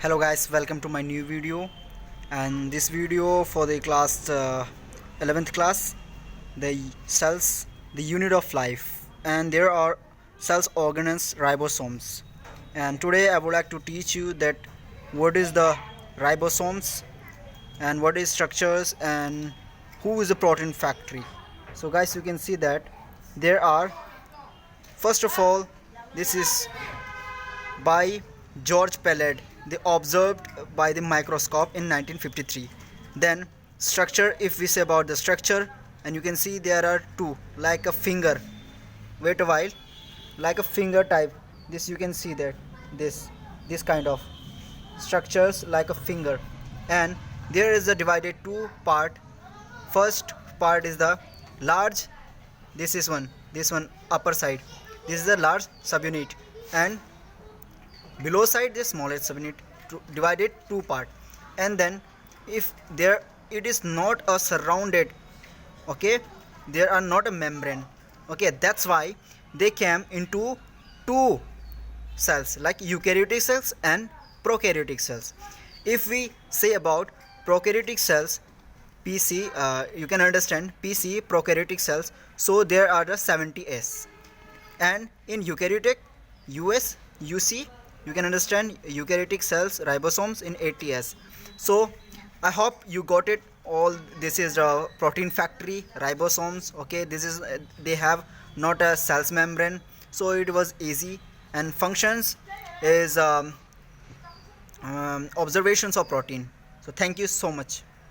Hello guys, welcome to my new video. And this video for the class 11th class, the cells, the unit of life, and there are cells, organelles, ribosomes. And today I would like to teach you that what is the ribosomes and what is structures and who is the protein factory. So guys, you can see that there are, first of all, this is by George Pellet, they observed by the microscope in 1953. Then structure, if we say about the structure, and you can see there are two, like a finger. Wait a while, like a finger type. This you can see that this kind of structures like a finger, and there is a divided two part. First part is the large. This is this one upper side. This is the large subunit, and below side the smallest subunit, divided two part. And then if there it is not a surrounded, okay, there are not a membrane, okay, that's why they came into two cells like eukaryotic cells and prokaryotic cells. If we say about prokaryotic cells, PC, you can understand PC prokaryotic cells, so there are the 70s, and in eukaryotic US UC, you can understand eukaryotic cells ribosomes in 80s. So I hope you got it all. This is the protein factory, ribosomes, okay. This is they have not a cells membrane, so it was easy. And functions is observations of protein. So thank you so much.